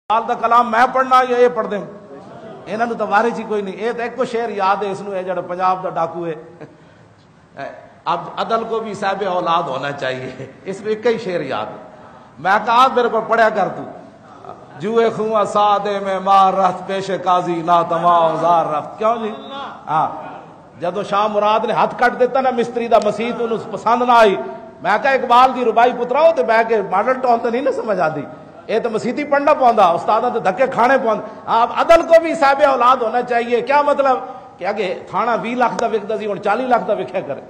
دا کلام میں پڑھنا یا یہ پڑھ دیں انہوں نے تو وارث ہی کوئی نہیں. یہ تو ایک کو شعر یاد ہے اس نو جڑا پنجاب دا ڈاکو ہے. اب عدل کو بھی صاحب اولاد ہونا چاہیے. اس میں ایک ہی شعر یاد ہے. میں کہا میرے کو پڑھیا کر تو جوئے خواہ سادے میں مار رفت پیش قاضی نا تما اوزار رفت. کیوں جی؟ ہاں جدو شاہ مراد نے ہاتھ کٹ دیتا نا مستری دا مسیت انہوں پسند نہ آئی. میں کہا اقبال دی ربائی پتراؤ تے بہ کے ماڈل ٹاؤن تے نہیں نہ سمجھ آتی. یہ تو مسیتی پڑھنا پوندا استادہ تو دھکے کھانے پوندا. آپ عدل کو بھی صاحب اولاد ہونا چاہیے. کیا مطلب کہ آگے تھانہ 20 لاکھ دا وکدا سی ہن 40 لاکھ دا وکھیا کرے.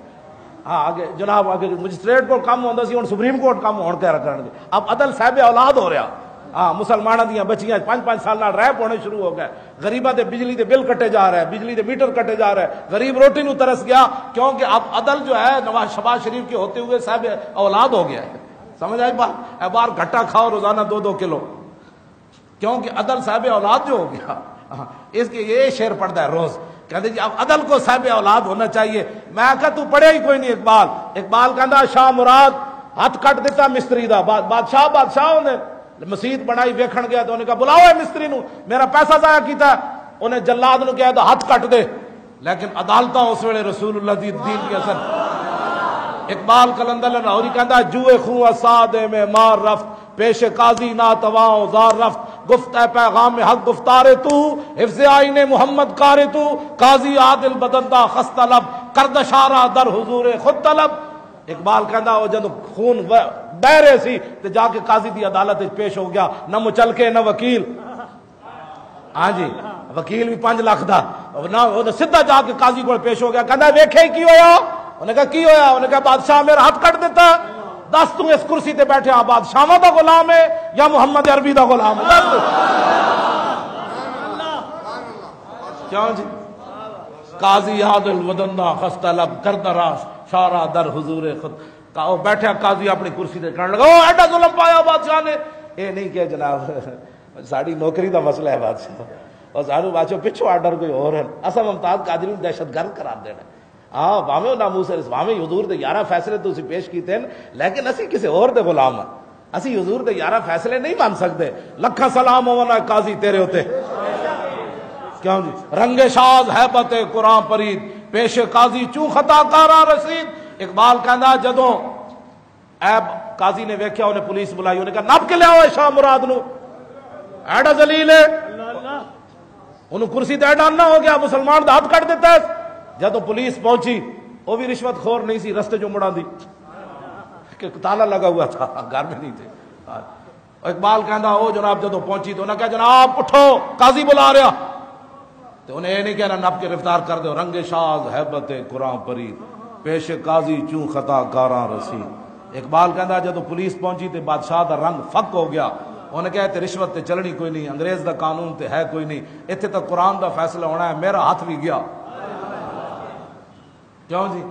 ہاں آگے جناب آگے مجسٹریٹ کو کم ہوندا سی ہن سپریم کورٹ کم ہون کے رکھن گے. اب عدل صاحب اولاد ہو رہا. ہاں مسلمانوں دیاں بچیاں 5-5 سال نال ریپ ہونے شروع ہو گئے. غریباں دے بجلی دے بل کٹے جا رہے ہیں, بجلی دے میٹر کٹے جا رہے ہیں. غریب روٹی نو ترس گیا کیونکہ اب عدل جو ہے نواز شباز شریف کے ہوتے ہوئے صاحب اولاد ہو گیا ہے. سمجھ آئی بات؟ بار گھٹا کھاؤ روزانہ 2-2 کلو کیونکہ عدل صاحب اولاد جو ہو گیا. اس کے یہ شعر پڑھتا ہے روز کہتے جی اب عدل کو صاحب اولاد ہونا چاہیے. میں کہا تو پڑھے ہی کوئی نہیں اقبال. اقبال کہتا شاہ مراد ہاتھ کٹ دیتا مستری دا. بادشاہ نے مسیت بنائی ویکھن گیا تو انہیں کہا بلاؤ ہے مستری نو میرا پیسہ ضائع کیتا. انہیں جلاد نو کہا تھا ہاتھ کٹ دے. لیکن عدالتاں اس ویلے رسول اللہ دی دین کی اثر. اقبال کلندر لاہوری کہتا جوئے خواہ سادے میں مار رفت پیش قاضی نا تواں زار رفت. گفت اے پیغام حق گفتار تو حفظ آئین محمد کار تو قاضی عادل بدندہ خست طلب کرد شارہ در حضور خود طلب. اقبال کہندا او جدوں خون بہ رہے سی تے جا کے قاضی دی عدالت وچ پیش ہو گیا. نہ مچلکے نہ وکیل. ہاں جی وکیل بھی 5 لاکھ دا نہ سیدھا جا کے قاضی کو پیش ہو گیا. کہندا ویکھے کی ہویا؟ انہیں کہا کی ہویا؟ انہیں کہا بادشاہ میرا ہاتھ کٹ دیتا. دس تو اس کرسی تے بیٹھے ہاں بادشاہاں دا غلام ہے یا محمد عربی دا غلام ہے؟ کیوں جی؟ قاضی عادل ودندہ خست طلب کرد راس شارہ در حضور خود. بیٹھا قاضی اپنی کرسی تے کہنے لگا او ایڈا ظلم پایا بادشاہ نے. اے نہیں کہ جناب ساڑی نوکری دا مسئلہ ہے بادشاہ اور سانو بادشاہ پچھو آرڈر کوئی اور ہے. اصل ممتاز قادری دہشت گرد قرار دینا. ہاں باویں ناموس باویں حضور دے 11 فیصلے تو اسی پیش کیتے ہیں لیکن اسی کسی اور دے غلام ہیں. اسی حضور دے 11 فیصلے نہیں مان سکتے. لکھا سلام ہونا قاضی تیرے ہوتے. کیوں جی؟ رنگ شاز ہیبت قرآن پرید پیش قاضی چوں خطا کارا رسید. اقبال کہندا جدوں ایب قاضی نے ویکھیا انہیں پولیس بلائی. انہیں کہا نپ کے لے آؤ شاہ مراد نو ایڈا ذلیل ہے. انہوں کرسی تے ایڈا نہ ہو گیا مسلمان دا ہاتھ کٹ دیتا ہے. جدو پولیس پہنچی وہ بھی رشوت خور نہیں سی. رستے جو مڑا دی کہ تالا لگا ہوا تھا گھر میں نہیں تھے. اقبال کہندا او جناب جدو پہنچی تو انہوں نے کہا جناب اٹھو قاضی بلا رہا. تو انہیں یہ نہیں کہنا نپ کے گرفتار کر دو. رنگ شاز ہیبت قرآن پرید پیش قاضی چوں خطا کاراں رسید. اقبال کہندا جدو پولیس پہنچی تے بادشاہ دا رنگ فک ہو گیا. انہیں کہا تے رشوت تے چلنی کوئی نہیں, انگریز دا قانون تے ہے کوئی نہیں, اتنے تک قرآن دا فیصلہ ہونا ہے. میرا ہاتھ بھی گیا. کیوں جی؟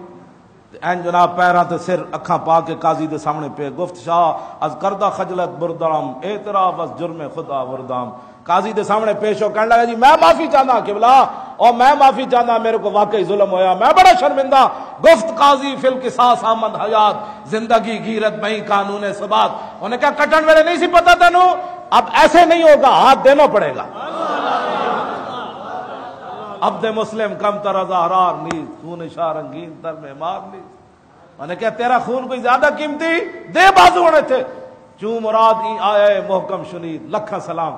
این جناب پیراں تے سر اکھاں پا کے قاضی دے سامنے پہ گفت شاہ از کردہ خجلت بردام اعتراف از جرم خدا وردام. قاضی دے سامنے پیش ہو کہنے لگا جی میں معافی چاہنا قبلہ اور میں معافی چاہنا میرے کو واقعی ظلم ہویا میں بڑا شرمندہ. گفت قاضی فی القصاص آمد حیات زندگی گیرت میں قانون ثبات. انہیں کہا کٹن میرے نہیں سی پتا تینوں اب ایسے نہیں ہوگا ہاتھ دینا پڑے گا. عبد مسلم کم تر ازہرار نیز خون شاہ رنگین تر میں مار نیز. میں نے کہا تیرا خون کوئی زیادہ قیمتی دے بازو ہونے تھے. چوں مراد ای آیا محکم شنید لکھا سلام.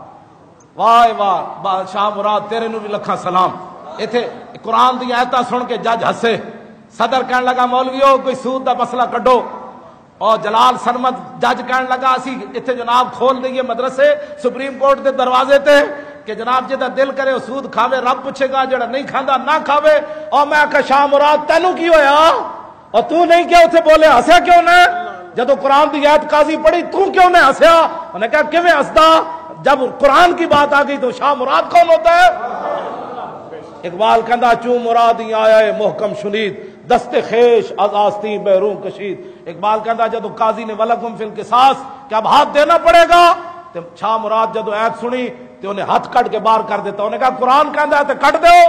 واہ واہ شاہ مراد تیرے نو بھی لکھا سلام. ایتھے قرآن دی آیتاں سن کے جج ہسے. صدر کہنے لگا مولویو کوئی سود دا مسئلہ کڈو. اور جلال سرمد جج کہنے لگا اسی ایتھے جناب کھول دئیے مدرسے سپریم کورٹ دے دروازے تے کہ جناب جدا دل کرے سود کھاوے رب پوچھے گا جڑا نہیں کھاندا نہ کھاوے. اور میں کہ شاہ مراد تینوں کی ہویا اور تو نہیں کیا اتنے بولے ہسیا کیوں نے؟ جدو قرآن دی آیت قاضی پڑھی تو کیوں نے ہسیا؟ انہوں نے کہا کیویں ہسدا جب قرآن کی بات آ گئی تو شاہ مراد کون ہوتا ہے؟ اقبال کہندا چوں مراد ہی آیا ہے محکم شنید دست خیش از آستین بیرون کشید. اقبال کہندا جدو قاضی نے ولکم فی القصاص کہ اب ہاتھ دینا پڑے گا تو شاہ مراد جدو آیت سنی تو انہیں ہاتھ کٹ کے باہر کر دیتا. انہیں کہا قرآن کہندا ہے تو کٹ دیو.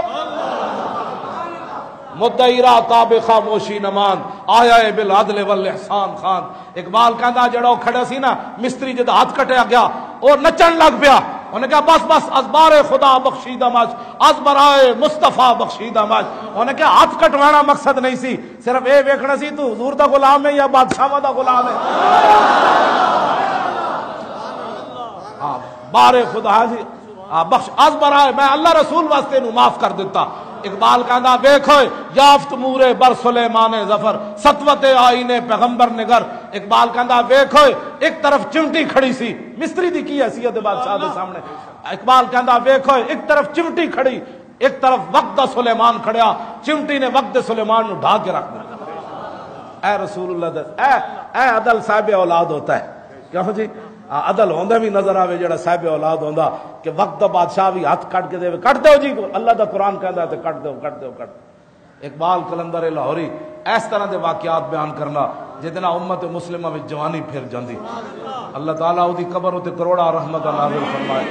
مدعی را تاب خاموشی نمان آیا ہے بالعدل والاحسان خان. اقبال کہندا جڑا کھڑا سی نا مستری جد ہاتھ کٹیا گیا اور نچن لگ پیا. انہیں کہا بس بس ازبار خدا بخشیدہ ماج، از برائے مصطفیٰ بخشیدہ ماج. انہیں کہا ہاتھ کٹوانا مقصد نہیں سی، صرف اے ویکھنا سی تو حضور دا غلام ہے یا بادشاہ دا غلام ہے. بار خدا جی بخش از برائے میں اللہ رسول واسطے نو معاف کر دیتا. اقبال کہندا ویکھو یافت مورے بر سلیمان ظفر سطوت آئین پیغمبر نگر. اقبال کہندا ویکھو ایک طرف چمٹی کھڑی سی، مستری دی کی حیثیت بادشاہ دے سامنے. اقبال کہندا ویکھو ایک طرف چمٹی کھڑی، ایک طرف وقت دا سلیمان کھڑیا، چمٹی نے وقت دے سلیمان نو ڈھا کے رکھ دیا. اے رسول اللہ دے اے عدل صاحب اولاد ہوتا ہے. کیوں جی عدل ہوندا بھی نظر آوے جڑا صاحب اولاد ہوندا کہ وقت دا بادشاہ بھی ہاتھ کٹ کے دے کٹ دیو جی، اللہ دا قرآن کہندا ہے تے کٹ دیو کٹ دیو کٹ. اقبال کلندر لاہوری اس طرح دے واقعات بیان کرنا جتنا امت مسلمہ وچ جوانی پھر جاندی. اللہ تعالیٰ اودی قبر تے کروڑا رحمت نازل فرمائے.